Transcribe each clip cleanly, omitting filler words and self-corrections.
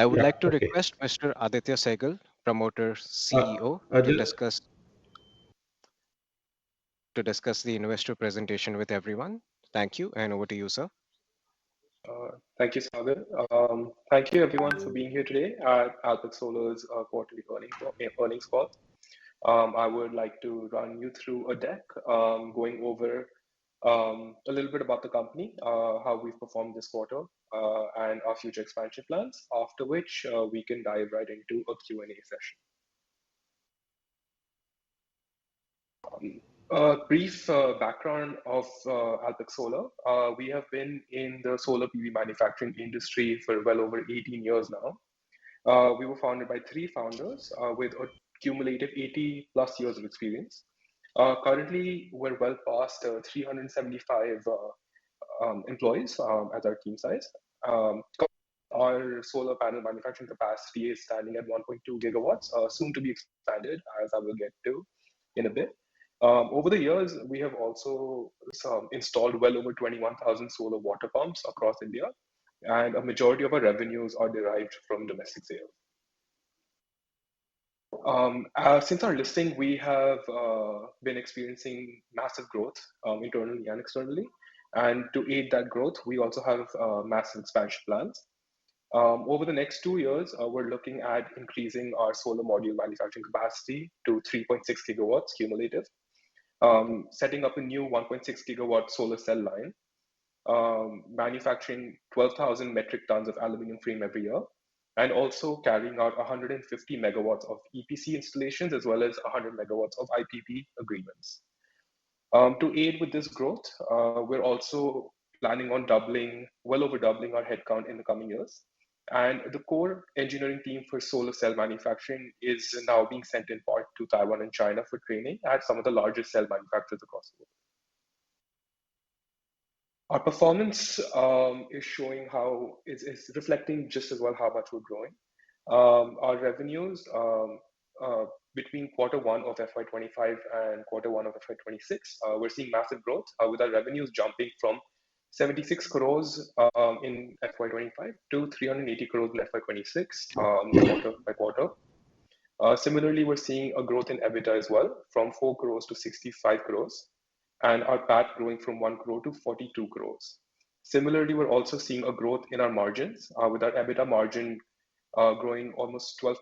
I would Yeah, like to okay. request Mr. Aditya Sehgal, promoter CEO, to Just, discuss the investor presentation with everyone. Thank you, and over to you, sir. Thank you, Sagar. Thank you, everyone, for being here today at Alpex Solar's quarterly earnings call. I would like to run you through a deck going over a little bit about the company, how we've performed this quarter, and our future expansion plans, after which we can dive right into a Q&A session. A brief background of Alpex Solar. We have been in the solar PV manufacturing industry for well over 18 years now. We were founded by three founders with a cumulative 80 plus years of experience. Currently, we're well past 375 employees as our team size. Our solar panel manufacturing capacity is standing at 1.2 gigawatts, soon to be expanded, as I will get to in a bit. Over the years, we have also installed well over 21,000 solar water pumps across India, and a majority of our revenues are derived from domestic sales. Since our listing, we have been experiencing massive growth internally and externally. And to aid that growth, we also have massive expansion plans. Over the next 2 years, we're looking at increasing our solar module manufacturing capacity to 3.6 gigawatts cumulative, setting up a new 1.6 gigawatt solar cell line, manufacturing 12,000 metric tons of aluminum frame every year, and also carrying out 150 megawatts of EPC installations as well as 100 megawatts of IPP agreements. To aid with this growth, we're also planning on well over doubling our headcount in the coming years. And the core engineering team for solar cell manufacturing is now being sent in part to Taiwan and China for training at some of the largest cell manufacturers across the world. Our performance is showing how is reflecting just as well how much we're growing. Our revenues between quarter one of FY25 and quarter one of FY26, we're seeing massive growth with our revenues jumping from 76 crores in FY25 to 380 crores in FY26 quarter by quarter. Similarly, we're seeing a growth in EBITDA as well from 4 crores to 65 crores, and our PAT growing from 1 crore to 42 crores. Similarly, we're also seeing a growth in our margins with our EBITDA margin growing almost 12%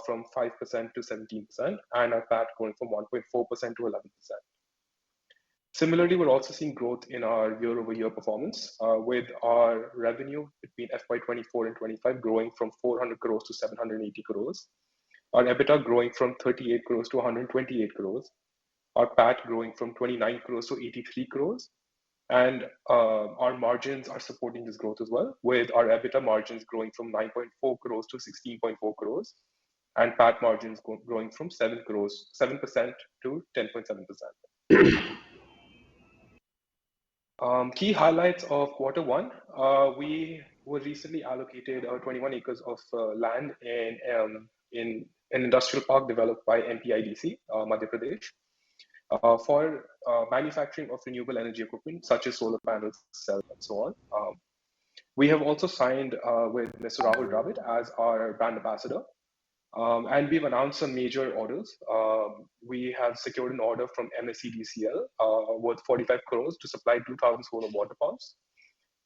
from 5% to 17%, and our PAT going from 1.4% to 11%. Similarly, we're also seeing growth in our year-over-year performance with our revenue between FY24 and 25 growing from 400 crores to 780 crores. Our EBITDA growing from 38 crores to 128 crores. Our PAT growing from 29 crores to 83 crores. And our margins are supporting this growth as well, with our EBITDA margins growing from 9.4 crores to 16.4 crores, and PAT margins growing from 7% to 10.7%. Key highlights of quarter one. We were recently allocated 21 acres of land in an industrial park developed by MPIDC, Madhya Pradesh, for manufacturing of renewable energy equipment such as solar panels, cells, and so on. We have also signed with Mr. Rahul Dravid as our brand ambassador. And we've announced some major orders. We have secured an order from MSEDCL worth 45 crores to supply 2,000 solar water pumps.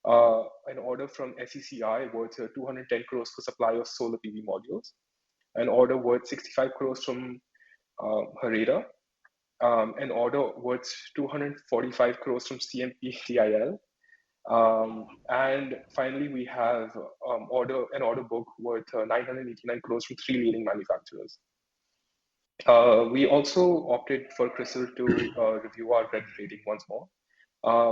An order from SECI worth 210 crores for supply of solar PV modules. An order worth 65 crores from Hareda. An order worth 245 crores from CMPTIL. And finally, we have an order book worth 989 crores from three leading manufacturers. We also opted for CRISIL to review our credit rating once more,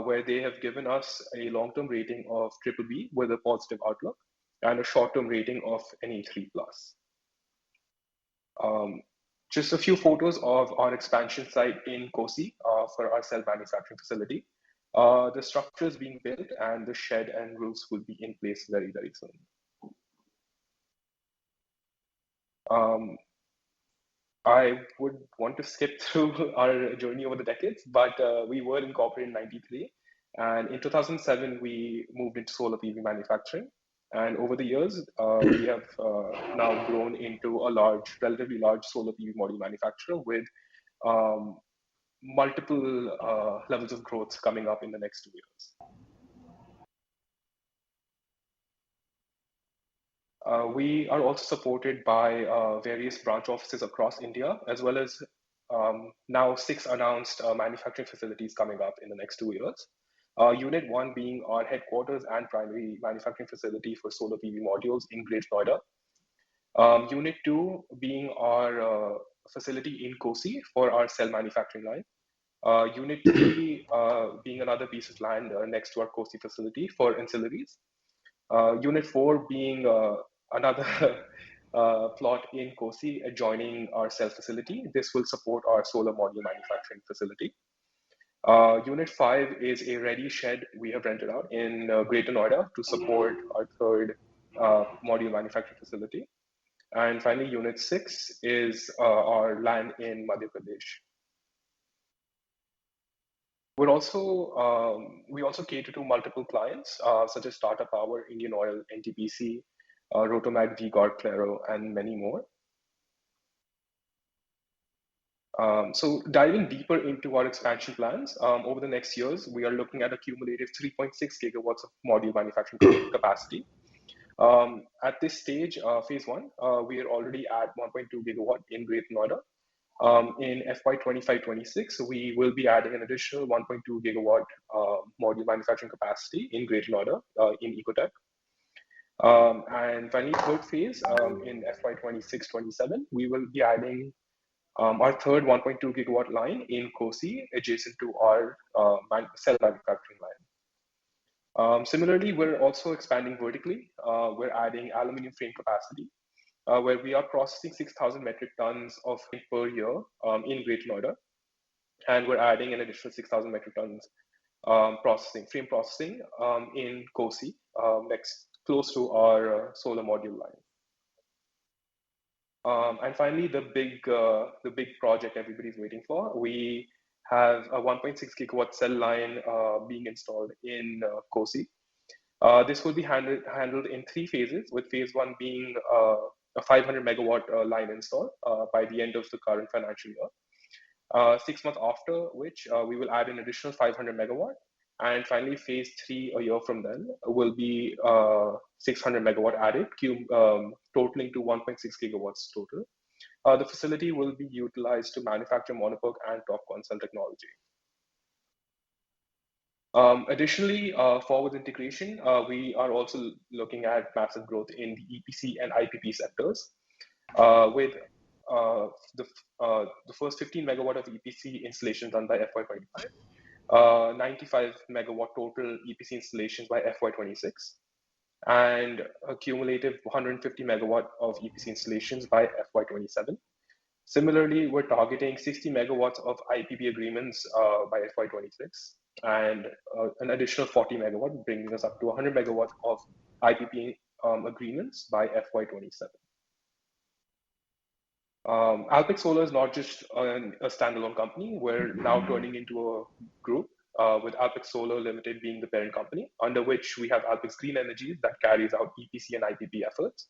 where they have given us a long-term rating of BBB with a positive outlook and a short-term rating of NA3+. Just a few photos of our expansion site in Kosi for our cell manufacturing facility. The structure is being built and the shed and roofs will be in place very, very soon. I would want to skip through our journey over the decades, but we were incorporated in 93. And in 2007, we moved into solar PV manufacturing. And over the years, we have now grown into a relatively large solar PV module manufacturer with um, multiple levels of growth coming up in the next 2 years. We are also supported by various branch offices across India, as well as now 6 announced manufacturing facilities coming up in the next 2 years. Unit 1 being our headquarters and primary manufacturing facility for solar PV modules in Greater Noida. Unit 2 being our facility in Kosi for our cell manufacturing line. Unit 3 being another piece of land next to our Kosi facility for ancillaries. Unit 4 being another plot in Kosi adjoining our cell facility. This will support our solar module manufacturing facility. Unit 5 is a ready shed we have rented out in Greater Noida to support our third module manufacturing facility. And finally, Unit 6 is our land in Madhya Pradesh. We also cater to multiple clients such as Tata Power, Indian Oil, NTPC, Rotomag, V-Guard, Claro, and many more. So diving deeper into our expansion plans, over the next years, we are looking at a cumulative 3.6 gigawatts of module manufacturing capacity. At this stage, phase 1, we are already at 1.2 gigawatt in Greater Noida. In FY 25-26, we will be adding an additional 1.2 gigawatt module manufacturing capacity in Greater Noida in Ecotech. And finally, third phase in FY 26-27, we will be adding our third 1.2 gigawatt line in Kosi, adjacent to our cell manufacturing line. Similarly, we're also expanding vertically. We're adding aluminum frame capacity, where we are processing 6,000 metric tons of per year in Greater Noida, and we're adding an additional 6,000 metric tons frame processing in Kosi, next close to our solar module line. And finally, the big project everybody's waiting for. We have a 1.6 gigawatt cell line being installed in Kosi. This will be handled in 3 phases, with phase 1 being a 500 megawatt line install by the end of the current financial year. 6 months after which we will add an additional 500 megawatt. And finally, phase 3 a year from then will be 600 megawatt added, totaling to 1.6 gigawatts total. The facility will be utilized to manufacture monopoke and TOPCon cell technology. Additionally, forward integration, we are also looking at massive growth in the EPC and IPP sectors, with the first 15 megawatt of EPC installations done by FY25, 95 megawatt total EPC installations by FY26, and a cumulative 150 megawatt of EPC installations by FY27. Similarly, we're targeting 60 megawatts of IPP agreements by FY26, and an additional 40 megawatt, bringing us up to 100 megawatts of IPP agreements by FY27. Alpex Solar is not just a standalone company. We're now turning into a group with Alpex Solar Limited being the parent company, under which we have Alpex Green Energies that carries out EPC and IPP efforts.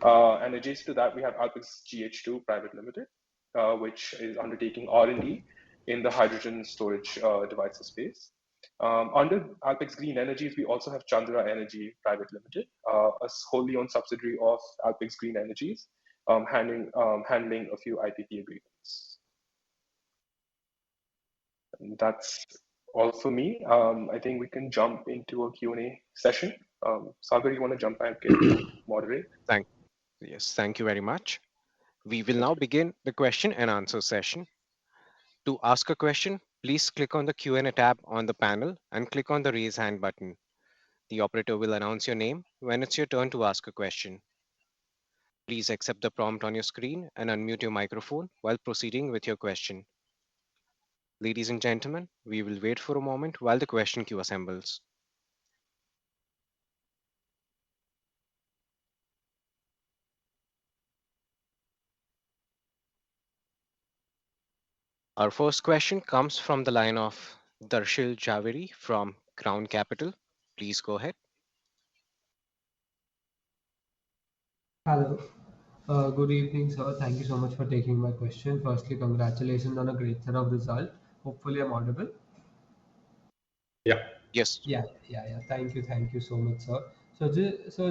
And adjacent to that, we have Alpex GH2 Private Limited, which is undertaking R&D in the hydrogen storage devices space. Under Alpex Green Energies, we also have Chandra Energy Private Limited, a wholly owned subsidiary of Alpex Green Energies, handling a few IPP agreements. And that's all for me. I think we can jump into a Q&A session. Sagar, you want to jump back and moderate? Yes, thank you very much. We will now begin the question and answer session. To ask a question, please click on the Q&A tab on the panel and click on the raise hand button. The operator will announce your name when it's your turn to ask a question. Please accept the prompt on your screen and unmute your microphone while proceeding with your question. Ladies and gentlemen, we will wait for a moment while the question queue assembles. Our first question comes from the line of Darshil Javeri from Crown Capital. Please go ahead. Hello. Good evening, sir. Thank you so much for taking my question. Firstly, congratulations on a great set of results. Hopefully, I'm audible. Yeah. Yes. Yeah. Thank you so much, sir. So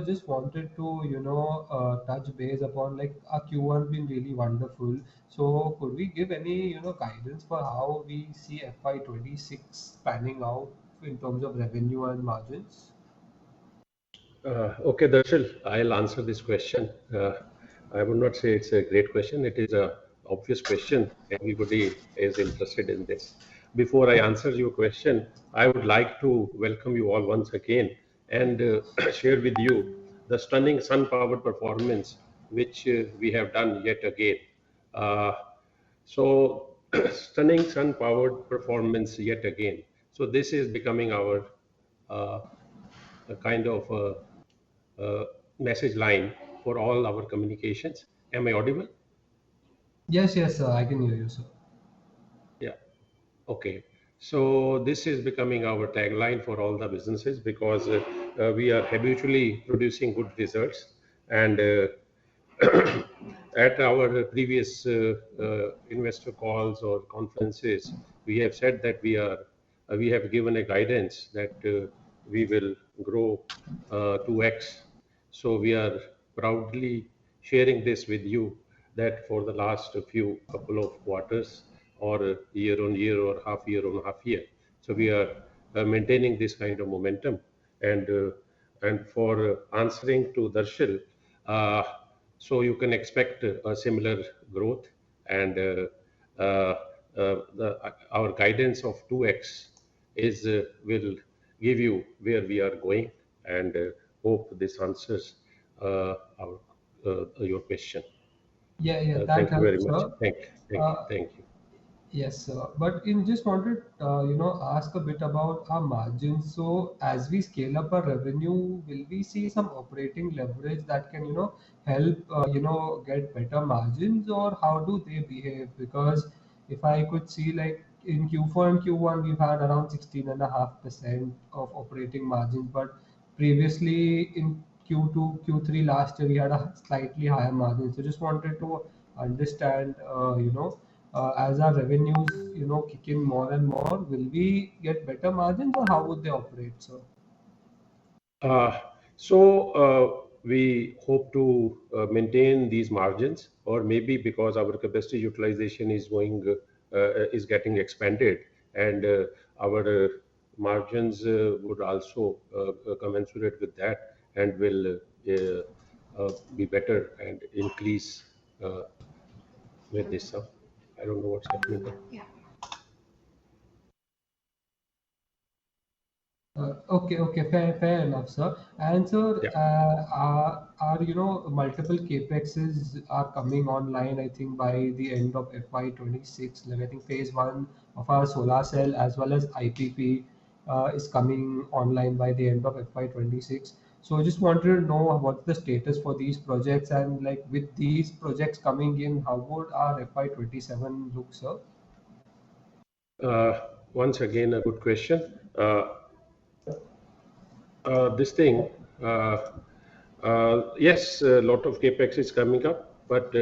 just wanted to, touch base upon like our Q1 been really wonderful. So could we give any, guidance for how we see FY26 panning out in terms of revenue and margins? Okay, Darshil, I'll answer this question. I would not say it's a great question. It is a obvious question. Everybody is interested in this. Before I answer your question, I would like to welcome you all once again and share with you the stunning sun-powered performance which we have done yet again. Uh, so, stunning sun-powered performance yet again. So this is becoming our uh, a kind of message line for all our communications. Am I audible? Yes, sir. I can hear you, sir. Yeah. Okay. So this is becoming our tagline for all the businesses because we are habitually producing good results, and at our previous investor calls or conferences, we have said that we have given a guidance that we will grow 2x. So we are proudly sharing this with you that for the last few couple of quarters or year on year or half year on half year. So we are maintaining this kind of momentum. And for answering to Darshil, uh, so you can expect a similar growth and our guidance of 2x is will give you where we are going and hope this answers our, your question. Yeah, that Thank you very helps, much. sir. Uh, Thank you. Yes, sir. But in just wanted, ask a bit about our margins. So as we scale up our revenue, will we see some operating leverage that can, help, get better margins, or how do they behave? Because if I could see like in Q4 and Q1, we've had around 16.5% of operating margins, but previously in Q2, Q3 last year, we had a slightly higher margin. So just wanted to understand, as our revenues, kick in more and more, will we get better margins or how would they operate, sir? We hope to maintain these margins, or maybe because our capacity utilization is getting expanded, and our margins would also commensurate with that, and will be better and increase with this. I don't know what's happening there. Okay, fair enough, sir. And sir, Yeah. multiple capexes are coming online, I think, by the end of FY26. Like, I think phase one of our solar cell as well as IPP is coming online by the end of FY26. So I just wanted to know what's the status for these projects, and like with these projects coming in, how would our FY27 look, sir? Uh, Once again, a good question. This thing, yes, a lot of capex is coming up, but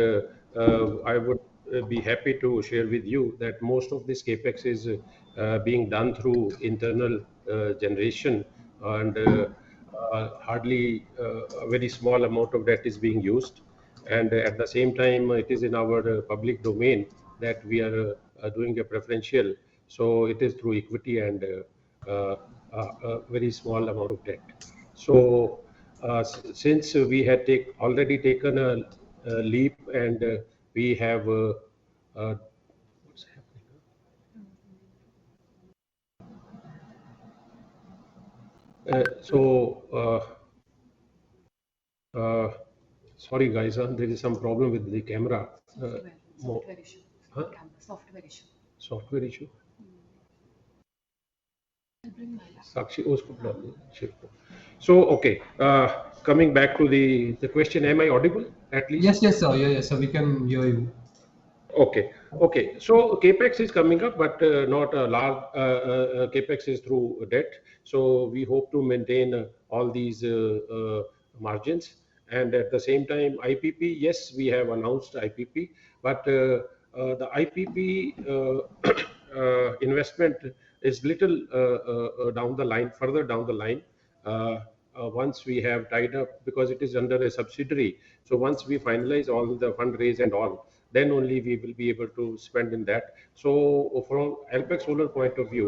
I would be happy to share with you that most of this capex is being done through internal generation, and hardly a very small amount of that is being used. And at the same time, it is in our public domain that we are doing a preferential. So it is through equity and a very small amount of debt. So since we had already taken a leap, and we have uh, what's happening? So uh, sorry guys, there is some problem with the camera. Huh? Software issue. Sakshi, उसको बुला लो, शिव को. So okay, coming back to the question, am I audible at least? Yes, sir. Yeah, sir. We can hear you. Okay, okay. So capex is coming up, but not a large capex is through debt. So we hope to maintain all these margins, And at the same time, IPP, yes, we have announced IPP, but the IPP investment is little down the line, further down the line. Uh, Once we have tied up, because it is under a subsidiary. So once we finalize all the fundraise and all, then only we will be able to spend in that. So from Alpex Solar point of view,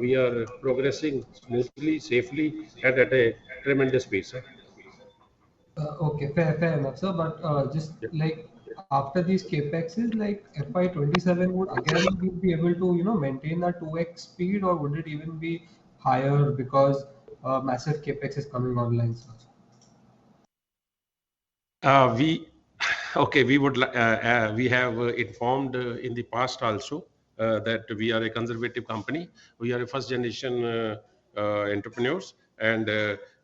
we are progressing smoothly, safely, and at a tremendous pace. Okay, fair enough, sir. But just Yeah. like after these capexes, like FY27 would again we be able to maintain that 2x speed, or would it even be higher because massive capex is coming online, sir? We okay. We have informed in the past also that we are a conservative company. We are a first generation entrepreneurs, and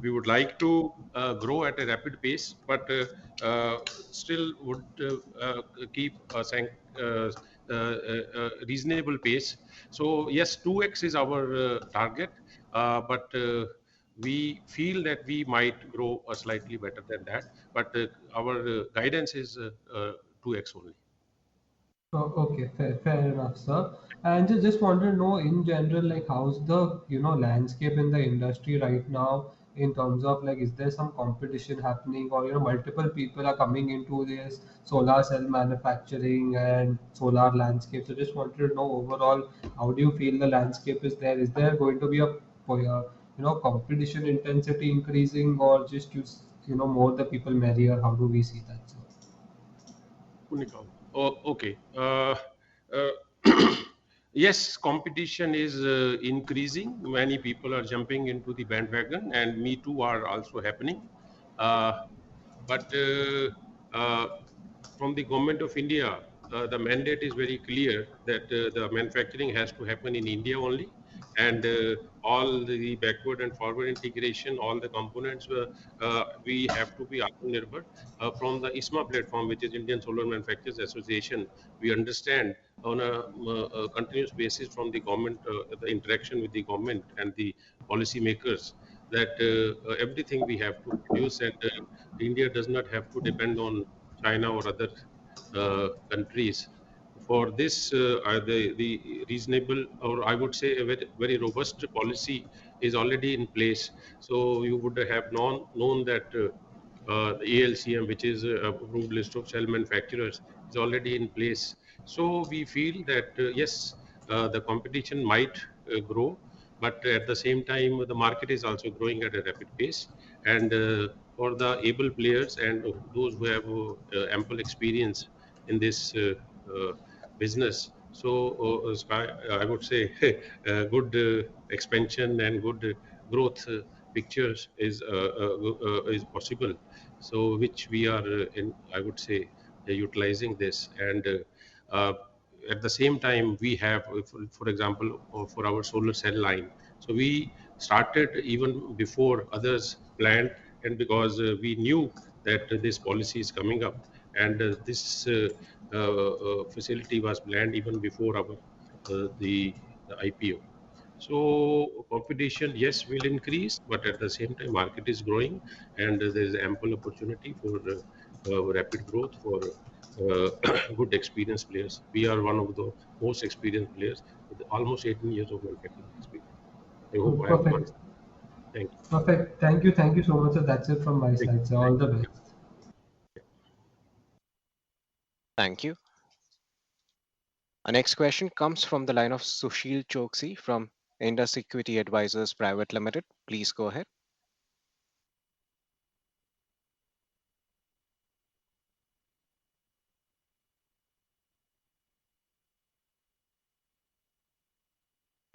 we would like to grow at a rapid pace, but still would keep a reasonable pace. So yes, 2x is our target, but we feel that we might grow slightly better than that, but our guidance is 2x only. Oh, okay, fair enough, sir. And just wanted to know in general, like how's the landscape in the industry right now in terms of like is there some competition happening, or multiple people are coming into this solar cell manufacturing and solar landscape. So just wanted to know overall, how do you feel the landscape is there? Is there going to be a competition intensity increasing, or just more the people merrier? How do we see that, sir? Punikal. Oh, okay. Uh, yes, competition is increasing. Many people are jumping into the bandwagon, and me too are also happening. Uh, but from the government of India, the mandate is very clear that the manufacturing has to happen in India only, and all the backward and forward integration, all the components, we have to be Atmanirbhar. From the ISMA platform, which is Indian Solar Manufacturers Association, we understand on a continuous basis from the government, the interaction with the government and the policymakers, that everything we have to produce, and India does not have to depend on China or other countries. For this, the reasonable, or I would say a very robust policy is already in place. So you would have known that the ALCM, which is approved list of cell manufacturers, is already in place. So we feel that yes, the competition might grow, but at the same time, the market is also growing at a rapid pace. And for the able players and those who have ample experience in this business, so I would say good expansion and good growth pictures is possible. So which we are in, I would say, utilizing this. And uh, at the same time, we have, for example, for our solar cell line. So we started even before others planned, and because we knew that this policy is coming up, and this facility was planned even before our the IPO. So competition, yes, will increase, but at the same time, market is growing, and there is ample opportunity for rapid growth for uh, good experienced players. We are one of the most experienced players with almost 18 years of manufacturing experience. I hope I have Perfect. answered. Thank you. Perfect. Thank you so much, sir. That's it from my Thank you. side, sir. Thank All the you. best. Thank you. Our next question comes from the line of Sushil Choksi from Indus Equity Advisors Private Limited. Please go ahead.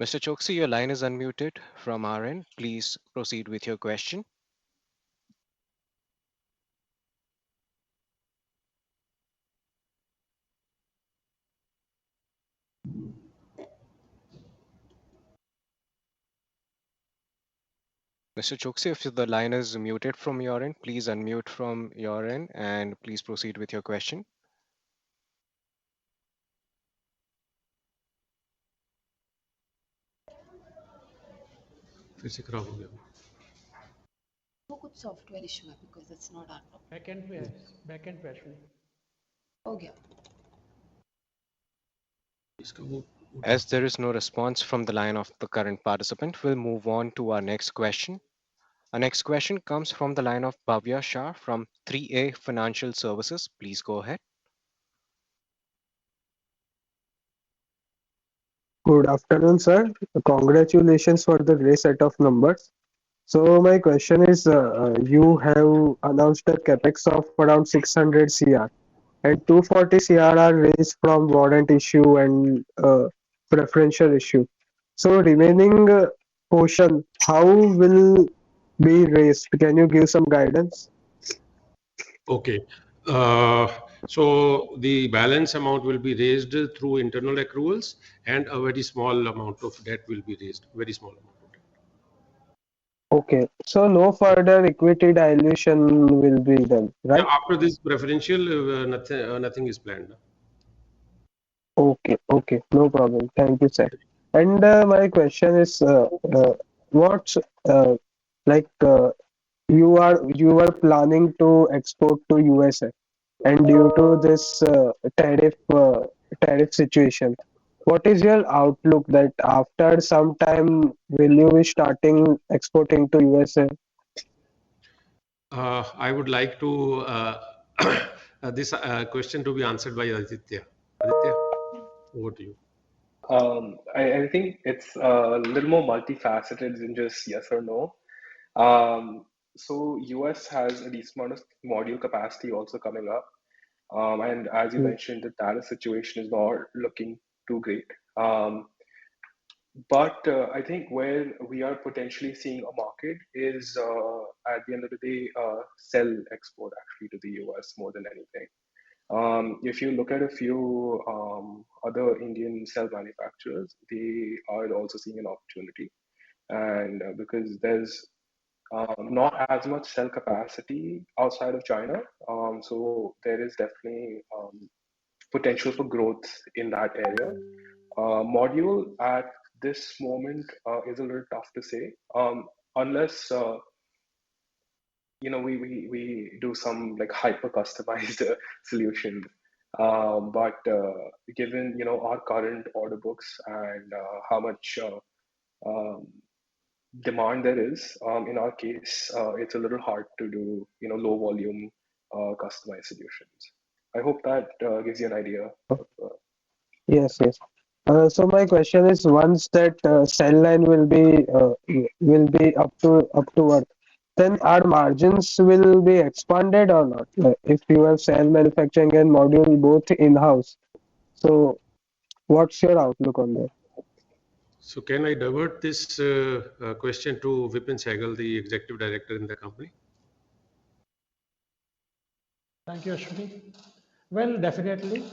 Mr. Choksi, your line is unmuted from our end. Please proceed with your question. Mr. Choksi, if the line is muted from your end, please unmute from your end and please proceed with your question. फिर से खराब हो गया वो कुछ software issue है because it's not our back end पे Ashwini. Problem. हो गया। इसका वो As there is no response from the line of the current participant, we'll move on to our next question. Our next question comes from the line of Bhavya Shah from 3A Financial Services. Please go ahead. Good afternoon, sir. Congratulations for the great set of numbers. So my question is, you have announced a capex of around 600 CR and 240 CR are raised from warrant issue and preferential issue. So remaining portion, how will be raised? Can you give some guidance? Okay. Uh, so the balance amount will be raised through internal accruals, and a very small amount of debt will be raised. Very small amount of debt. Okay, so no further equity dilution will be done, Yeah, right? after this preferential, nothing is planned. Okay, okay, no problem. Thank you, sir. And my question is, what's uh, like you are planning to export to USA, and due to this tariff situation, what is your outlook that after some time will you be starting exporting to USA? I would like to this question to be answered by Aditya. Aditya, over to you. I think it's a little more multifaceted than just yes or no. Um, so US has a decent amount of module capacity also coming up. And as you Hmm. mentioned, the tariff situation is not looking too great. Um, but I think where we are potentially seeing a market is at the end of the day, cell export actually to the US more than anything. If you look at a few other Indian cell manufacturers, they are also seeing an opportunity. And because there's not as much cell capacity outside of China, so there is definitely potential for growth in that area. Module at this moment is a little tough to say, unless we do some like hyper customized solutions. But given our current order books and how much um, demand there is, in our case, it's a little hard to do low volume customized solutions. I hope that gives you an idea of. Yes, yes. So my question is, once that cell line will be up to Earth, then our margins will be expanded or not? If you have cell manufacturing and module both in-house, so what's your outlook on that? So can I divert this question to Vipin Sehgal, the executive director in the company? Thank you, Ashwini. Well, definitely,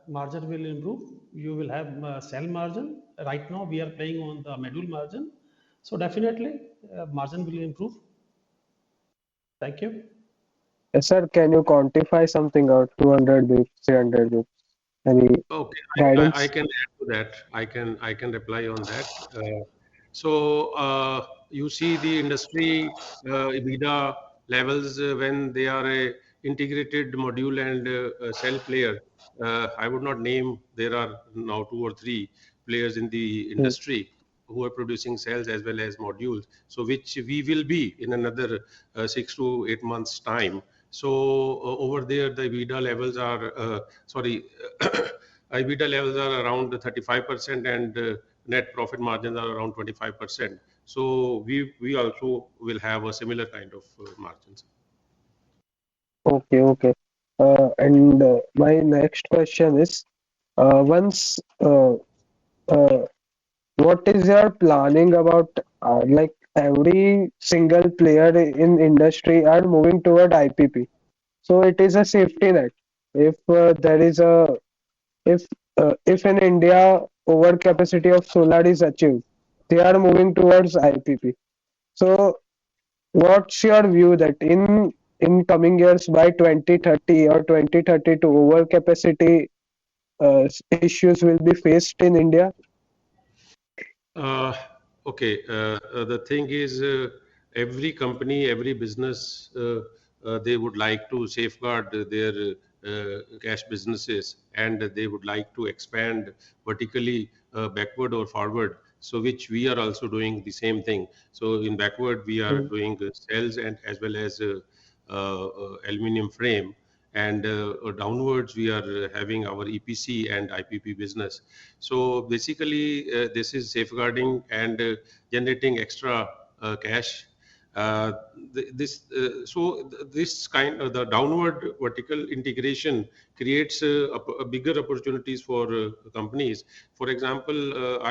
margin will improve. You will have cell margin. Right now, we are playing on the module margin. So definitely, margin will improve. Thank you. Yes, sir, can you quantify something out? 200 bits, 300 bits? Any Okay, I guidance? can add to that. I can reply on that. So you see the industry EBITDA levels when they are a integrated module and cell player. I would not name. There are now two or three players in the Hmm. industry who are producing cells as well as modules. So which we will be in another 6 to 8 months time. So over there the EBITDA levels are sorry. EBITDA levels are around 35% and net profit margins are around 25%. So we also will have a similar kind of margins. Okay, okay. And my next question is, once uh, what is your planning about like every single player in industry are moving toward IPP. So it is a safety net. If there is a if in India overcapacity of solar is achieved, they are moving towards IPP. So what's your view that in coming years by 2030 or 2032 overcapacity issues will be faced in India? Uh, okay, the thing is, every company, every business, they would like to safeguard their cash businesses, and they would like to expand vertically, backward or forward. So which we are also doing the same thing. So in backward, we are Mm. doing cells and as well as aluminum frame. And downwards, we are having our EPC and IPP business. So basically, this is safeguarding and generating extra cash. Uh, this kind of the downward vertical integration creates a bigger opportunities for companies. For example,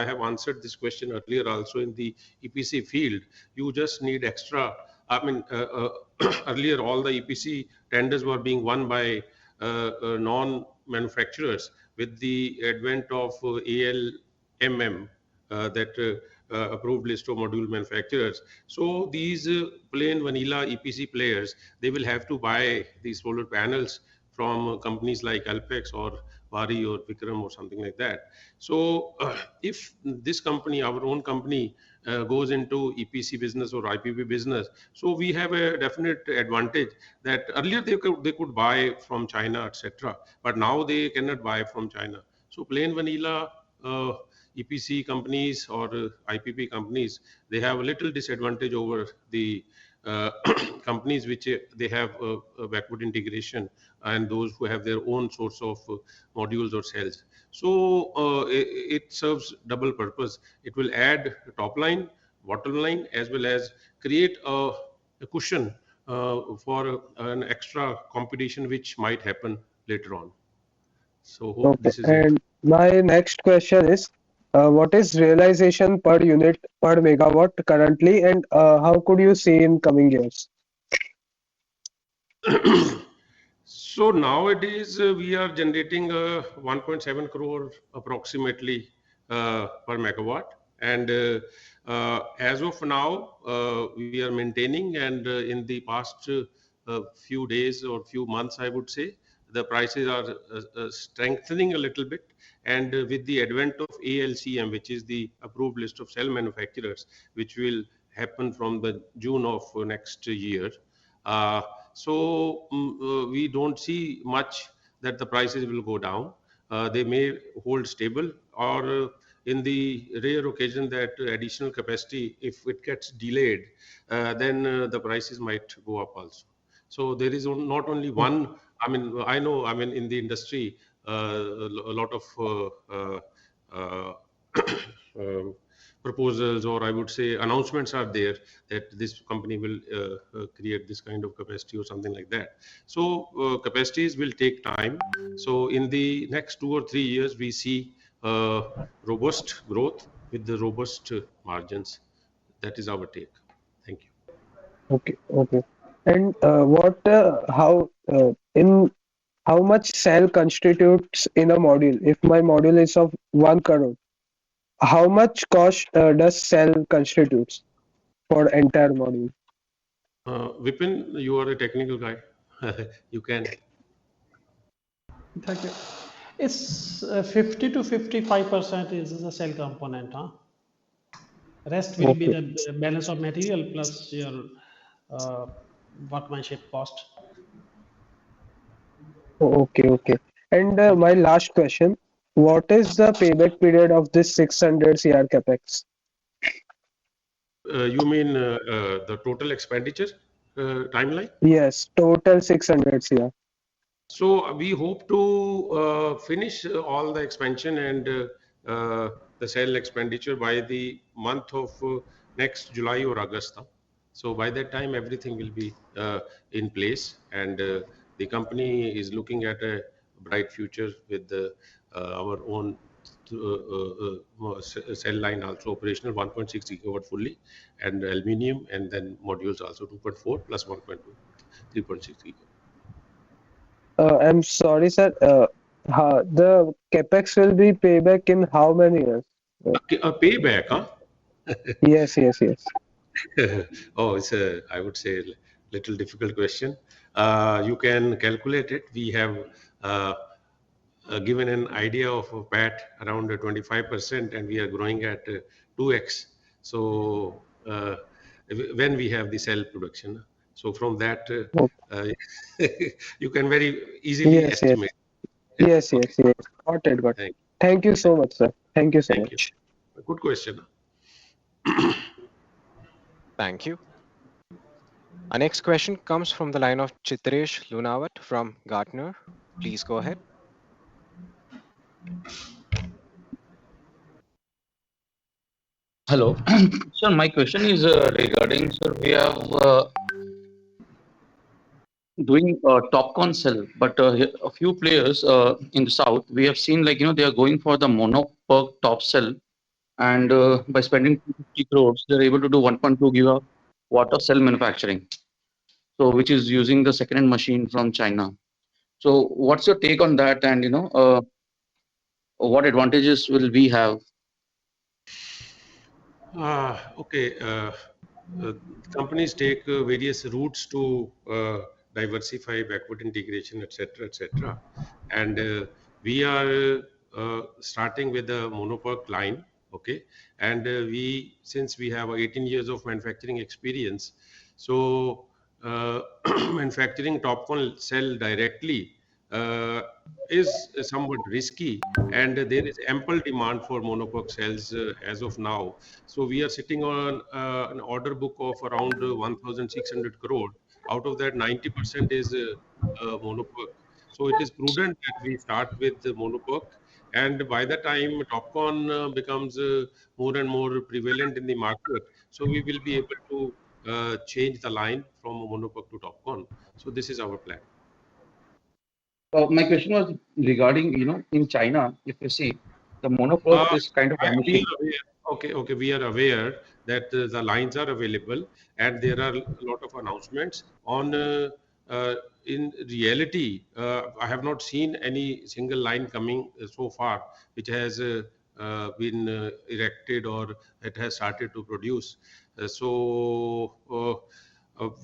I have answered this question earlier also in the EPC field. You just need extra. I mean, earlier all the EPC tenders were being won by non-manufacturers. With the advent of ALMM, that approved list of module manufacturers. So these plain vanilla EPC players, they will have to buy these solar panels from companies like Alpex or Vari or Vikram or something like that. So if this company, our own company, goes into EPC business or IPP business, so we have a definite advantage that earlier they could buy from China, etc. But now they cannot buy from China. So plain vanilla EPC companies or IPP companies, they have a little disadvantage over the companies which they have a backward integration and those who have their own source of modules or cells. So it serves double purpose. It will add top line, bottom line, as well as create a cushion for an extra competition which might happen later on. So hope Okay. this is it. And my next question is, what is realization per unit per megawatt currently, and how could you see in coming years? So nowadays we are generating 1.7 crore approximately per megawatt, and as of now we are maintaining, and in the past few days or few months, I would say, the prices are strengthening a little bit, and with the advent of ALCM, which is the approved list of cell manufacturers, which will happen from the June of next year. Uh, we don't see much that the prices will go down. They may hold stable, or in the rare occasion that additional capacity, if it gets delayed, then the prices might go up also. So there is not only one. I mean, I know. I mean, in the industry, a lot of uh, um, proposals, or I would say announcements are there that this company will create this kind of capacity or something like that. So capacities will take time. So in the next 2 or 3 years, we see robust growth with the robust margins. That is our take. Thank you. Okay, okay. And in how much cell constitutes in a module? If my module is of 1 crore, how much cost does cell constitutes for entire module? Vipin, you are a technical guy. You can. Thank you. It's 50 to 55% is the cell component, huh? Rest will be Okay, the balance of material plus your uh, workmanship cost. okay, okay. And my last question, what is the payback period of this 600 CR capex? You mean the total expenditure timeline? Yes, total 600 CR. So we hope to finish all the expansion and the cell expenditure by the month of next July or August. Huh? So by that time, everything will be in place, and the company is looking at a bright future with our own cell line also operational, 1.6 gigawatt fully, and aluminium, and then modules also 2.4 plus 1.2, 3.6 gigawatt. I'm sorry, sir. The capex will be payback in how many years? A payback, huh? Yes, yes, yes. Oh, it's a, I would say, little difficult question. You can calculate it. We have uh, given an idea of a PAT around 25%, and we are growing at 2x. So when we have the cell production. So from that, Okay. uh, you can very easily Yes, yes, estimate. Yeah. yes, Okay. yes, yes. Got it, got it. Thank, Thank you thank, so much, sir. Thank you so thank you. much. Good question. Thank you. Our next question comes from the line of Chitresh Lunawat from Gartner. Please go ahead. Hello. Sir, my question is regarding, sir, we have doing top cell, but a few players in the south, we have seen like, they are going for the mono per top cell, and by spending 250 crores, they're able to do 1.2 gigawatt of cell manufacturing. So, which is using the second-hand machine from China. So, what's your take on that? And, what advantages will we have? Okay. Uh, Companies take various routes to diversify backward integration, etc., etc. And we are starting with the monoperk line. Okay, and since we have 18 years of manufacturing experience, so manufacturing TOPCon cell directly uh, is somewhat risky, and there is ample demand for monoperk cells as of now. So we are sitting on an order book of around 1,600 crore. Out of that, 90% is monoperk. So it is prudent that we start with the monoperk. And by the time TOPCon becomes more and more prevalent in the market, so we will be able to change the line from monoperk to TOPCon. So this is our plan. My question was regarding, in China, if you see, the Uh, monoperk is kind of we vanishing. are aware. Okay, okay. We are aware that the lines are available, and there are a lot of announcements on. In reality, I have not seen any single line coming so far, which has been erected or it has started to produce.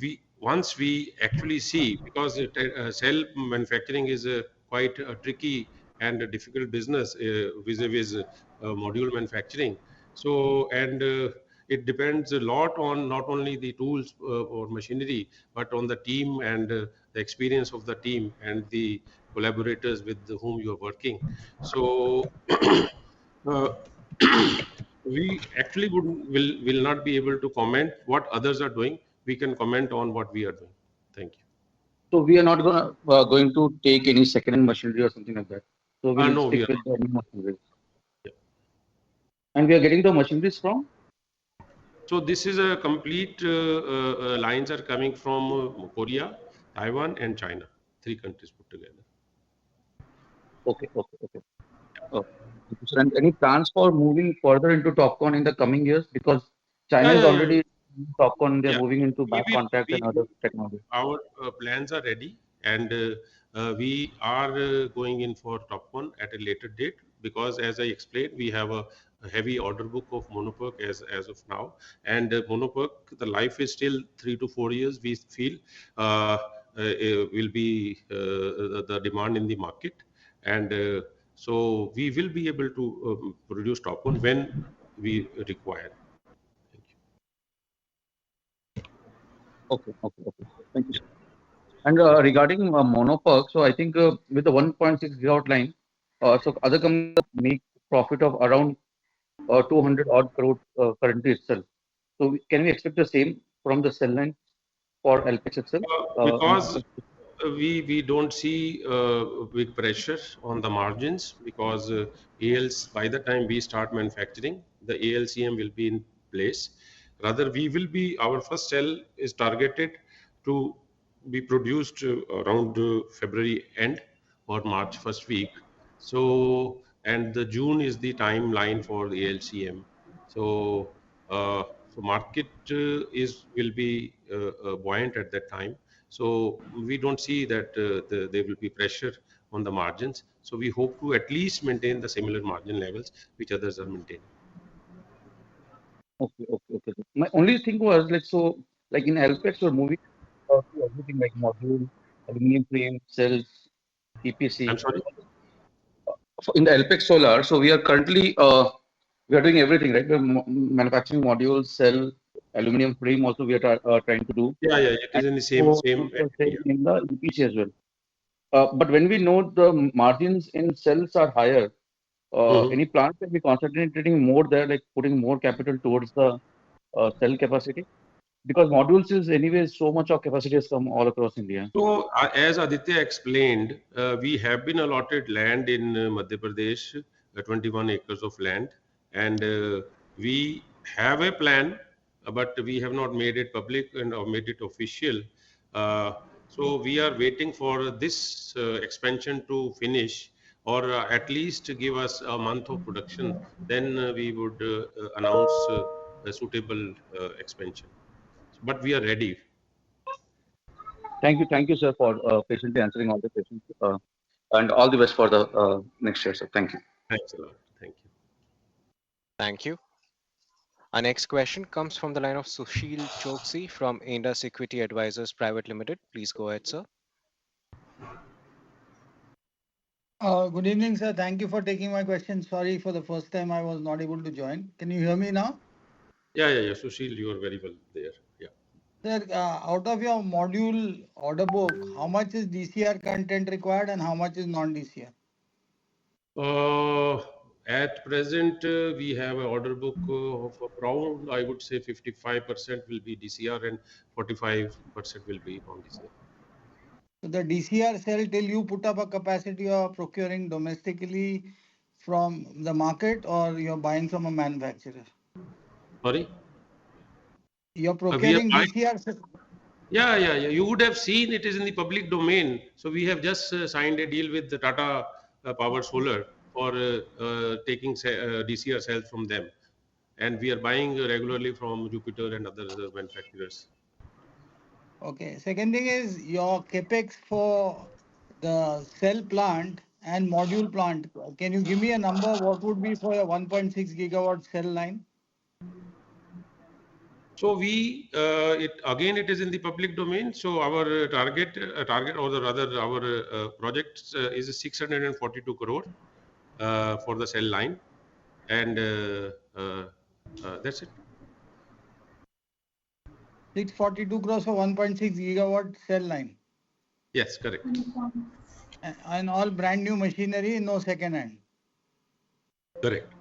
We once we actually see, because cell manufacturing is quite a tricky and a difficult business vis-a-vis module manufacturing. So, and it depends a lot on not only the tools or machinery, but on the team and the experience of the team and the collaborators with whom you are working. So, uh, we actually will not be able to comment what others are doing. We can comment on what we are doing. Thank you. So we are not going to take any second-hand machinery or something like that. So we'll No, we stick are with the new machineries. not. And we are getting the machineries from? So this is a complete lines are coming from Korea, Taiwan, and China. Three countries put together. Okay, okay, okay. Oh. So, and any plans for moving further into TopCon in the coming years? Because China Yeah, is yeah, yeah. already in TopCon, they're Yeah. moving into We back will. contact and We other technology. our plans are ready, and we are going in for top one at a later date, because as I explained, we have a heavy order book of monoperk as of now, and monoperk, the life is still 3 to 4 years, we feel will be the demand in the market, and so we will be able to produce top one when we require. Thank you. Okay, okay, okay. Thank you, sir. And regarding monoperk, so I think with the 1.6 gigawatt line, so other companies make profit of around 200 odd crore currently itself. So can we expect the same from the cell line for Alpex itself? Because we don't see big pressure on the margins, because ALs, by the time we start manufacturing, the ALCM will be in place. Rather, we will be, our first cell is targeted to be produced around February end or March first week. So, and the June is the timeline for the ALCM. So, so market is will be buoyant at that time. So we don't see that there will be pressure on the margins. So we hope to at least maintain the similar margin levels which others are maintaining. Okay, okay, okay. My only thing was like, so like in Alpex, we're moving to everything like module, aluminum frame, cells, I'm EPC. sorry. In the Alpex Solar, so we are currently we are doing everything, right? We're manufacturing modules, cell. Aluminum frame also we are trying to do, Yeah, yeah, it is and in the also same the same area. in the EPC as well. But when we know the margins in cells are higher, Mhm. any plans that we concentrating more there, like putting more capital towards the cell capacity? Because modules is anyway so much of capacity has come all across India. So, as Aditya explained, we have been allotted land in Madhya Pradesh, 21 acres of land, and we have a plan, but we have not made it public and or made it official. Uh, so, we are waiting for this expansion to finish, or at least give us a month of production. Then we would announce a suitable expansion. But we are ready. Thank you, sir, for patiently answering all the questions, and all the best for the next year, sir. Thank you. Thanks a lot. Thank you. Thank you. Our next question comes from the line of Sushil Choksi from Indus Equity Advisors Private Limited. Please go ahead, sir. Good evening, sir. Thank you for taking my question. Sorry for the first time I was not able to join. Can you hear me now? Yeah, yeah, yeah. Sushil, you are very well there. Yeah. Sir, out of your module order book, how much is DCR content required and how much is non-DCR? At present, we have an order book of around, I would say 55% will be DCR and 45% will be non-DCR. So the DCR cell till you put up a capacity you are procuring domestically from the market or you're buying from a manufacturer? Sorry? You're We are procuring buying. DCR cell. Yeah, yeah, yeah. You would have seen it is in the public domain. So we have just signed a deal with the Tata Power Solar for taking DCR cells from them. And we are buying regularly from Jupiter and other manufacturers. Okay. Second thing is your capex for the cell plant and module plant. Can you give me a number? What would be for a 1.6 gigawatt cell line? So we it again it is in the public domain. So our target or the rather our project is 642 crore for the cell line, and that's it. 642 crores for 1.6 gigawatt cell line. Yes, correct. And all brand new machinery, no second hand. Correct.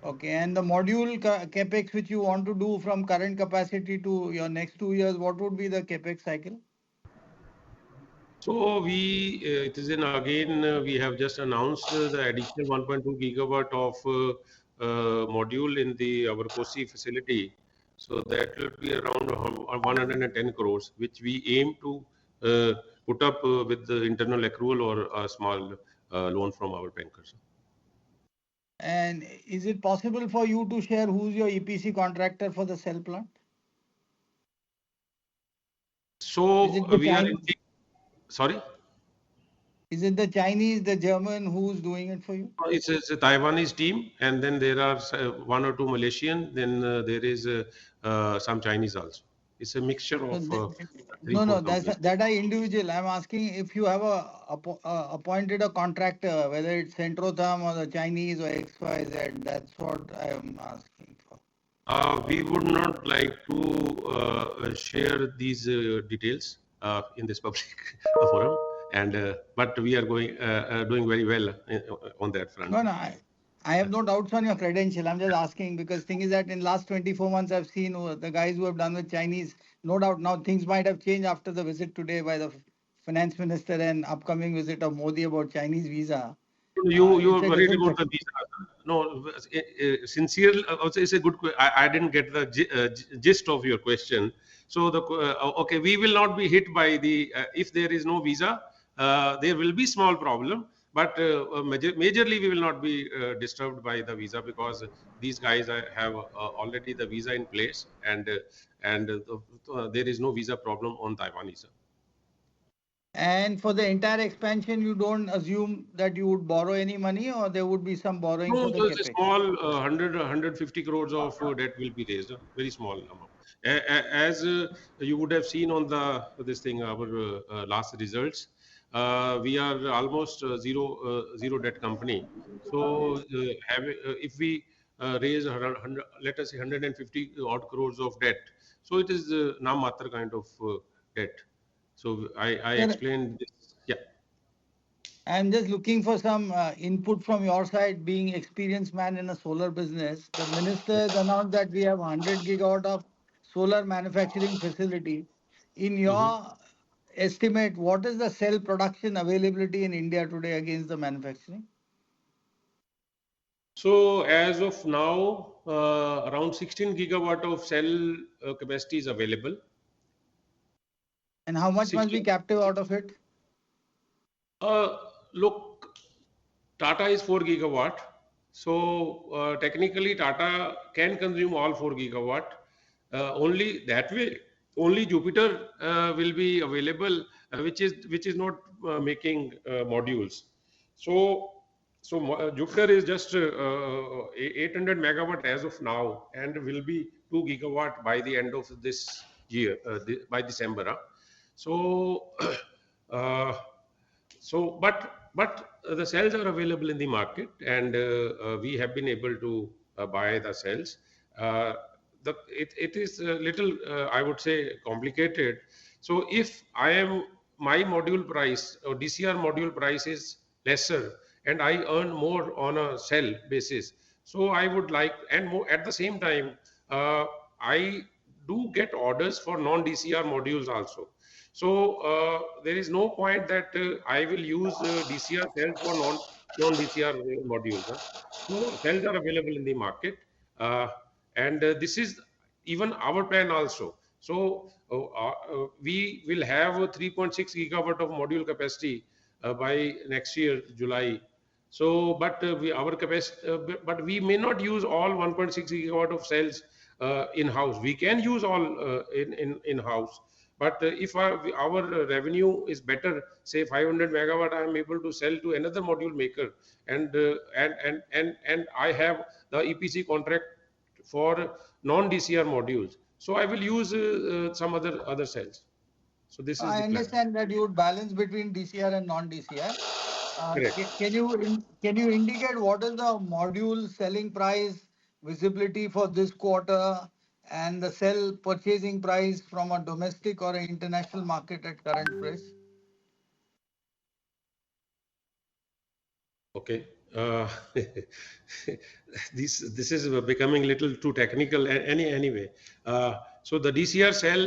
Okay. And the module capex which you want to do from current capacity to your next 2 years, what would be the capex cycle? So we it is in again we have just announced the additional 1.2 gigawatt of module in the our Kosi facility. So that will be around 110 crores, which we aim to uh, put up with the internal accrual or a small loan from our bankers. And is it possible for you to share who's your EPC contractor for the cell plant? Is So it the we are in Chinese? sorry. Is it the Chinese, the German who's doing it for you? It's a Taiwanese team, and then there are one or two Malaysian. Then there is some Chinese also. It's a mixture So of three, no, four no, that's companies. that I individual. I'm asking if you have appointed a contractor, whether it's Centrotherm or the Chinese or XYZ. That's what I am asking for. We would not like to share these details in this public forum, and but we are doing very well on that front. No, no, I have no doubts on your credential. I'm just asking because thing is that in last 24 months I've seen the guys who have done with Chinese. No doubt now things might have changed after the visit today by the finance minister and upcoming visit of Modi about Chinese visa. You It's are a worried different about the section. visa. No, sincere. Also, it's a good. I didn't get the gist of your question. So the okay, we will not be hit by the if there is no visa. There will be small problem, but majorly we will not be disturbed by the visa because these guys have already the visa in place, and there is no visa problem on Taiwanese. And for the entire expansion, you don't assume that you would borrow any money or there would be some borrowing for No, the there's a capex. small 150 crores of debt will be raised, a very small amount. As you would have seen on the this thing, our last results, we are almost zero debt company. So if we raise let us say 150 odd crores of debt. So it is namatra kind of debt. So I Sir, explained this. Yeah. I'm just looking for some input from your side, being experienced man in a solar business. The minister has announced that we have 100 gigawatt of solar manufacturing facility. In Mhm. your estimate, what is the cell production availability in India today against the manufacturing? So as of now, around 16 gigawatt of cell capacity is available. And how much must be 16. captive out of it? Uh, Look, Tata is 4 gigawatt. So technically, Tata can consume all 4 gigawatt. Only that way, only Jupiter will be available, which is not making modules. So Jupiter is just 800 megawatt as of now, and will be 2 gigawatt by the end of this year, by December. So uh, but the cells are available in the market, and we have been able to buy the cells. Uh, it is a little, I would say, complicated. So if my module price or DCR module price is lesser, and I earn more on a cell basis, so I would like, and more at the same time, I do get orders for non-DCR modules also. So there is no point that I will use DCR cells for non-DCR modules. Huh? So cells are available in the market, uh, and this is even our plan also. So we will have a 3.6 gigawatt of module capacity by next year, July. So, but our capacity, but we may not use all 1.6 gigawatt of cells in house. We can use all in house, but if our revenue is better, say 500 megawatt, I am able to sell to another module maker, and I have the EPC contract for non-DCR modules. So I will use some other cells. So this is I the plan. understand that you would balance between DCR and non-DCR. Correct. Can you indicate what is the module selling price visibility for this quarter and the cell purchasing price from a domestic or an international market at current price? Okay. This is becoming a little too technical. Anyway, so the DCR cell,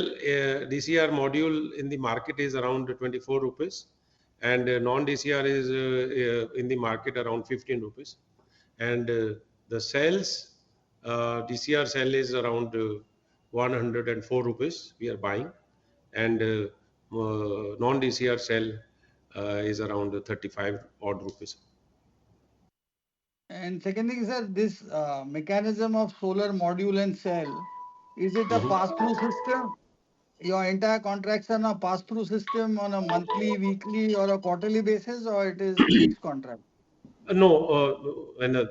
DCR module in the market is around 24 rupees, and non-DCR is in the market around 15 rupees, and the cells, DCR cell is around 104 rupees we are buying, and non-DCR cell is around 35 odd rupees. And second thing, sir, this mechanism of solar module and cell, is it a Mhm. pass-through system? Your entire contracts are on a pass-through system on a monthly, weekly, or a quarterly basis, or it is fixed contract? No, yeah,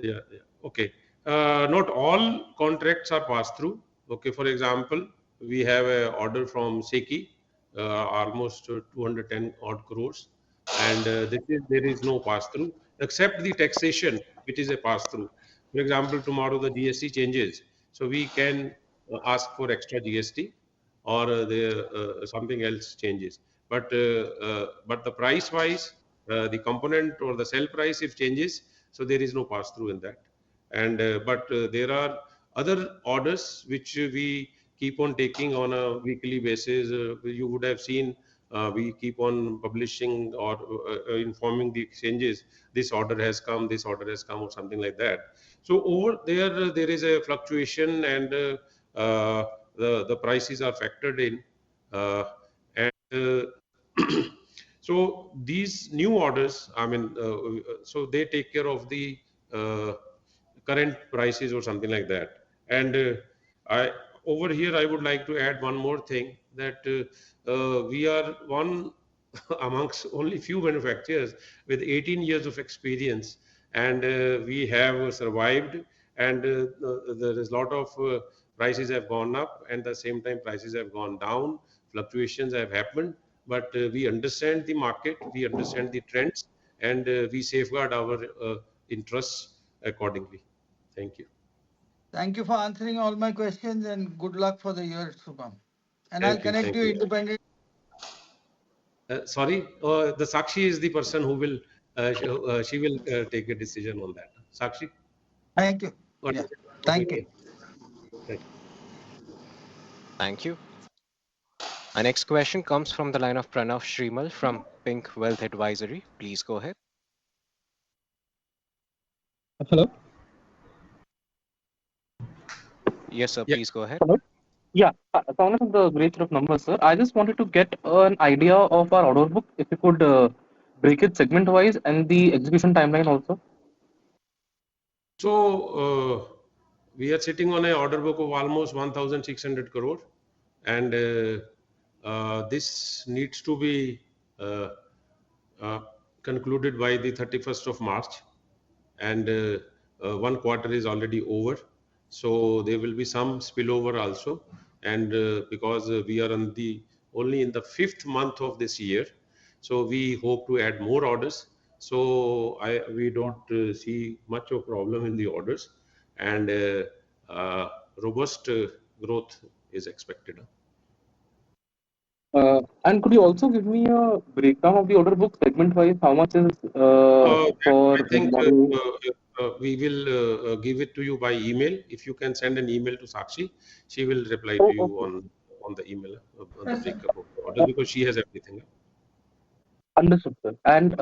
yeah, okay. Not all contracts are passed through. Okay, for example, we have a order from Seki, almost 210 odd crores, and there is no pass through except the taxation, which is a pass through. For example, tomorrow the GST changes, so we can ask for extra GST, or something else changes. But the price wise, the component or the sell price if changes, so there is no pass through in that. And but there are other orders which we keep on taking on a weekly basis. You would have seen we keep on publishing or informing the exchanges, this order has come, this order has come, or something like that. So over there, there is a fluctuation, and the prices are factored in, and so these new orders, I mean, so they take care of the uh, current prices or something like that. And I over here I would like to add one more thing, that we are one amongst only few manufacturers with 18 years of experience, and we have survived, and there is a lot of prices have gone up, and at the same time prices have gone down, fluctuations have happened, but we understand the market, we understand the trends, and we safeguard our interests accordingly. Thank you. Thank you for answering all my questions and good luck for the year, Subham. And I'll connect Thank you you. independently. Sorry, the Sakshi is the person who will, she will take a decision on that. Sakshi? Thank you. Or Yeah. okay, Thank you. thank you. Thank you. Our next question comes from the line of Pranav Shrimal from Pink Wealth Advisory. Please go ahead. Hello. Yes, sir. Yeah. Please go ahead. Hello. Yeah, congrats on the great set of numbers, sir. I just wanted to get an idea of our order book, if you could break it segment wise and the execution timeline also. So we are sitting on an order book of almost 1,600 crore, and this needs to be uh, concluded by the 31st of March, and one quarter is already over, so there will be some spillover also, and because we are on the only in the fifth month of this year, so we hope to add more orders. So we don't see much of problem in the orders, and robust growth is expected. And could you also give me a breakdown of the order book segment wise? How much is That for I think model? we will give it to you by email. If you can send an email to Sakshi, she will reply to Oh, you okay. on the email on the breakup of the orders, because she has everything. Understood, sir. And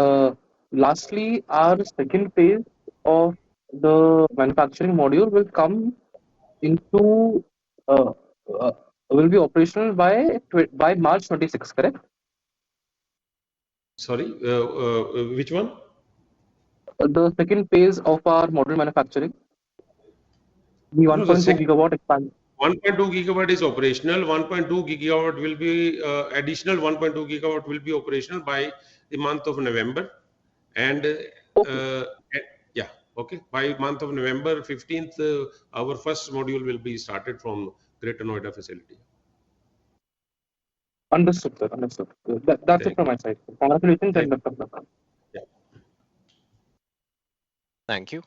lastly, our second phase of the manufacturing module will come into uh, uh, will be operational by by March 26, correct? Sorry, which one? The second phase of our module manufacturing, the No, the 1.2 second gigawatt expansion. 1.2 gigawatt is operational. 1.2 gigawatt will be additional 1.2 gigawatt will be operational by the month of November, and Okay, uh, yeah, okay. By month of November 15th, our first module will be started from Greater Noida facility. understood, sir. Understood. That's it Thank, from my side. Congratulations thank and best of luck. yeah. Thank you.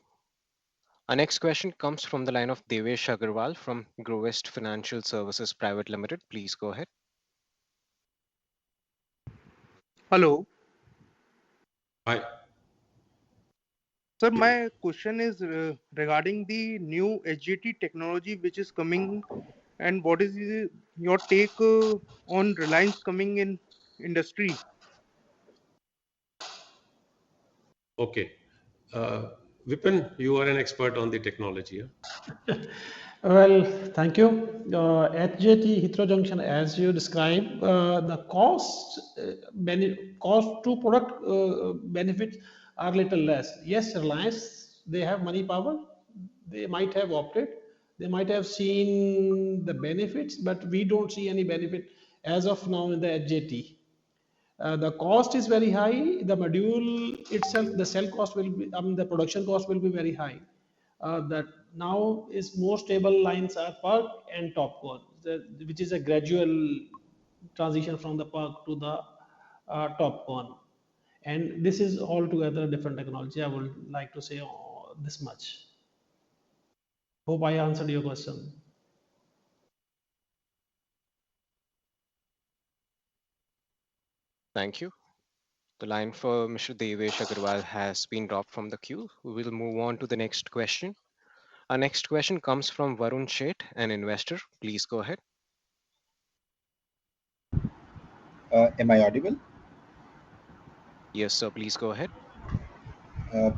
Our next question comes from the line of Devesh Agarwal from Grovest Financial Services Private Limited. Please go ahead. Hello. Hi. Sir, my question is regarding the new HJT technology which is coming, and what is your take on Reliance coming in industry? Okay. Vipin, you are an expert on the technology. Well, thank you. HJT Heathrow Junction, as you described, the cost to product benefits are little less. Yes, Reliance, they have money power. They might have opted. They might have seen the benefits, but we don't see any benefit as of now in the HJT. The cost is very high. The module itself, the cell cost will be, I mean, the production cost will be very high. That now is more stable lines are PERC and TopCon, which is a gradual transition from the PERC to the TopCon. And this is altogether different technology. I would like to say this much. Hope I answered your question. Thank you. The line for Mr. Devesh Agarwal has been dropped from the queue. We will move on to the next question. Our next question comes from Varun Sheth, an investor. Please go ahead. Am I audible? Yes, sir. Please go ahead.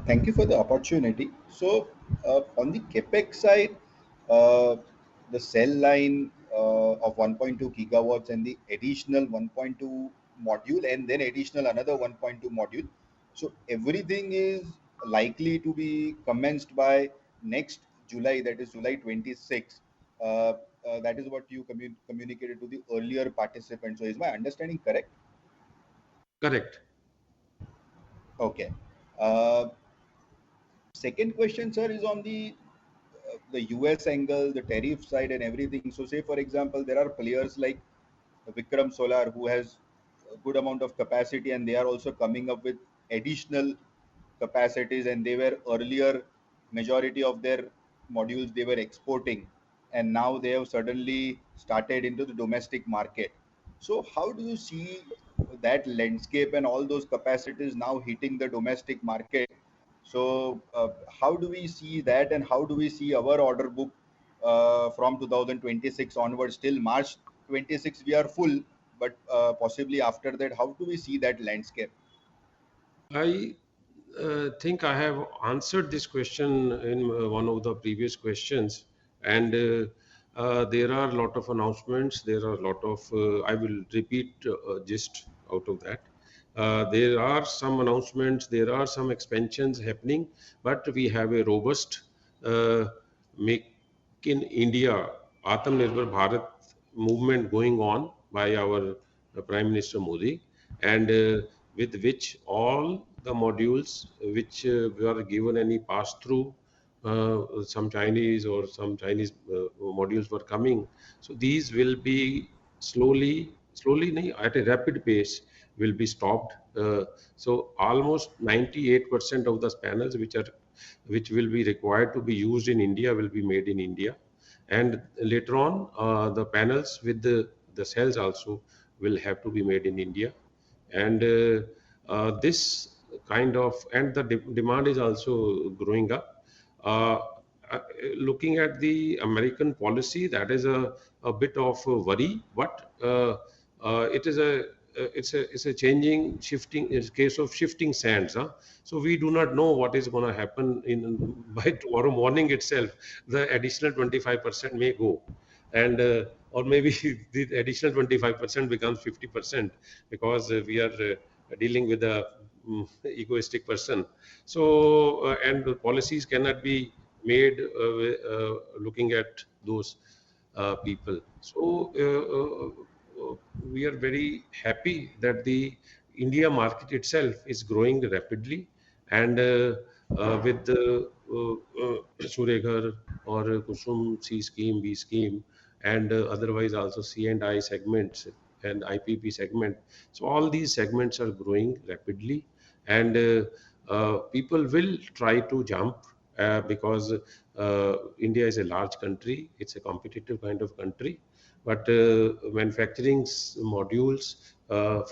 Thank you for the opportunity. So, on the CapEx side, uh, the cell line of 1.2 gigawatts and the additional 1.2 module, and then additional another 1.2 module. So, everything is likely to be commenced by next July, that is July 26. That is what you communicated to the earlier participant. So, is my understanding correct? Correct. Okay. Uh, Second question, sir, is on the US angle, the tariff side, and everything. So, say for example, there are players like Vikram Solar who has a good amount of capacity, and they are also coming up with additional capacities, and they were earlier majority of their modules they were exporting, and now they have suddenly started into the domestic market. So how do you see that landscape and all those capacities now hitting the domestic market? So how do we see that, and how do we see our order book from 2026 onwards till March 26? We are full, but possibly after that, how do we see that landscape? I think I have answered this question in one of the previous questions, and there are a lot of announcements. There are a lot of, I will repeat just out of that. There are some announcements, there are some expansions happening, but we have a robust uh, Make in India, Atmanirbhar Bharat movement going on by our Prime Minister Modi, and with which all the modules which were given any pass through, some Chinese or some Chinese modules were coming. So these will be slowly nahi, at a rapid pace will be stopped. So almost 98% of the panels which will be required to be used in India will be made in India. And later on, the panels with the cells also will have to be made in India. And this kind of, and the demand is also growing up. Uh, uh, Looking at the American policy, that is a bit of a worry, but it is it's a changing, shifting, it's a case of shifting sands. Huh? So we do not know what is going to happen in by tomorrow morning itself. The additional 25% may go, and or maybe the additional 25% becomes 50% because we are dealing with a egoistic person. So and the policies cannot be made looking at those people. So we are very happy that the India market itself is growing rapidly, and with the Sureghar or Kusum C scheme, B scheme, and otherwise also C&I segments and IPP segment. So all these segments are growing rapidly, and people will try to jump because India is a large country. It's a competitive kind of country, but manufacturing modules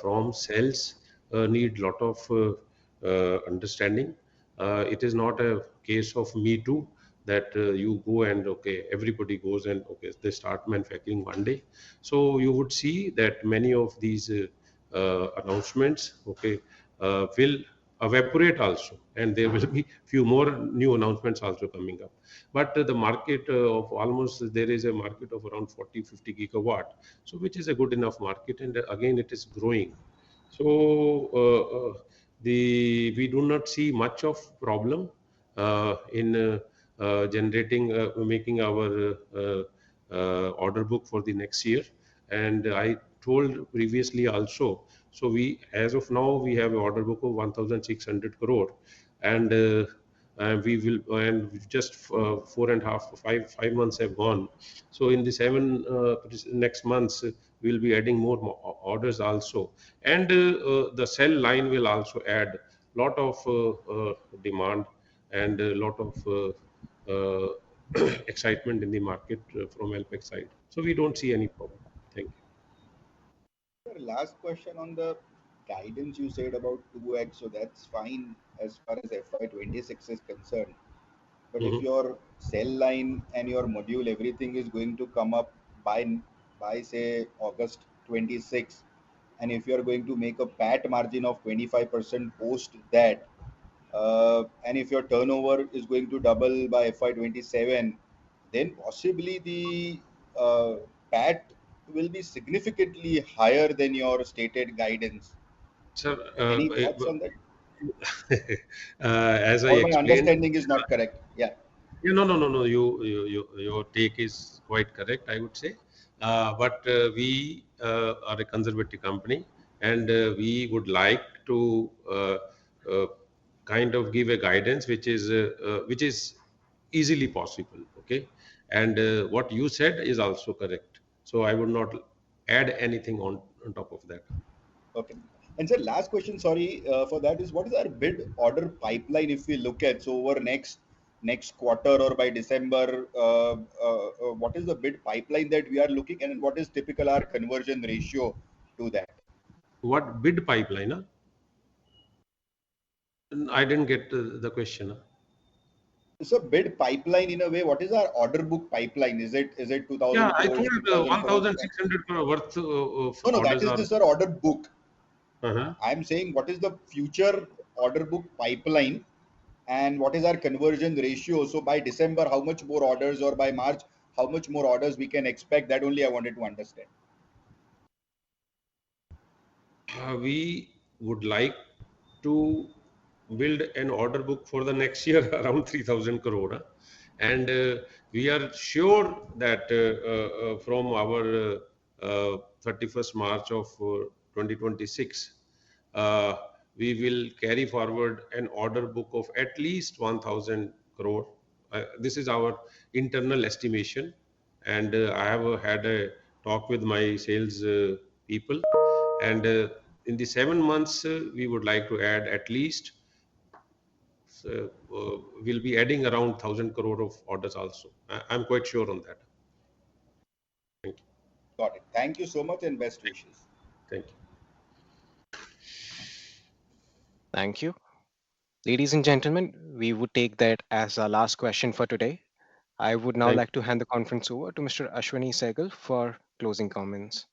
from cells need lot of understanding. It is not a case of me too that you go and okay, everybody goes and okay, they start manufacturing one day. So you would see that many of these announcements okay will evaporate also, and there will be few more new announcements also coming up. But the market of almost, there is a market of around 40-50 gigawatt, so which is a good enough market, and again it is growing. So the we do not see much of problem in generating making our order book for the next year. And I told previously also, so we as of now we have an order book of 1600 crore, and we will, and just 4.5 5 months have gone. So in the seven next months we'll be adding more orders also, and the cell line will also add lot of demand and a lot of excitement in the market from Alpex side. So we don't see any problem. Thank you. Sir, last question on the guidance you said about 2x, so that's fine as far as FY26 is concerned. But if Mhm. your cell line and your module, everything is going to come up by say August 26, and if you are going to make a PAT margin of 25% post that, and if your turnover is going to double by FY27, then possibly the uh, PAT will be significantly higher than your stated guidance. Sir, Any thoughts on that? as I Or my explained, understanding is not correct? Yeah. yeah, no. Your take is quite correct, I would say. But we are a conservative company, and we would like to uh, kind of give a guidance which is easily possible. Okay, and what you said is also correct. So I would not add anything on top of that. Okay. And sir, last question, sorry for that, is what is our bid order pipeline if we look at? So over next next quarter or by December? What is the bid pipeline that we are looking at, and what is typical our conversion ratio to that? What bid pipeline? Huh? I didn't get the question. Huh? So bid pipeline in a way, what is our order book pipeline? Is it Yeah, 2,000 I crores, told 3,000 crores? 1,600 crore worth of No, no, that orders is are. the, sir, order book. Uh-huh. I'm saying what is the future order book pipeline and what is our conversion ratio? So by December, how much more orders, or by March, how much more orders we can expect? That only I wanted to understand. We would like to build an order book for the next year around 3,000 crore. Huh? And we are sure that from our 31st March of 2026, uh, we will carry forward an order book of at least 1,000 crore. This is our internal estimation. And I have had a talk with my sales people. And in the 7 months, we would like to add at least, we'll be adding around 1,000 crore of orders also. I'm quite sure on that. Thank you. Got it. Thank you so much and best wishes. Thank you. Thank you. Ladies and gentlemen, we would take that as our last question for today. I would now Thank like to hand the conference over to Mr. Ashwani Sehgal for closing comments.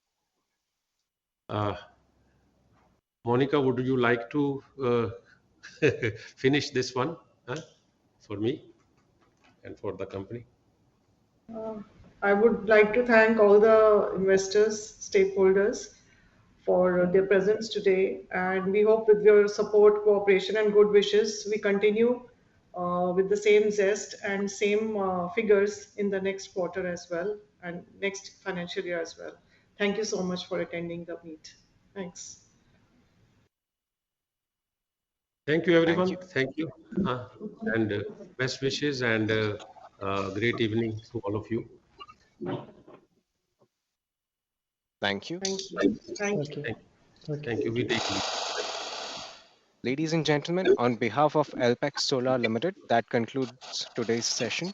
you. Monica, would you like to finish this one for me and for the company? Uh, I would like to thank all the investors, stakeholders for their presence today, and we hope with your support, cooperation, and good wishes, we continue with the same zest and same figures in the next quarter as well, and next financial year as well. Thank you so much for attending the meet. Thanks. Thank you, Thank everyone. you. Thank you. And best wishes and great evening to all of you. Thank you. Thank you. Thank you. Okay. Thank, Okay. thank you. We take leave. Ladies and gentlemen, on behalf of Alpex Solar Limited, that concludes today's session.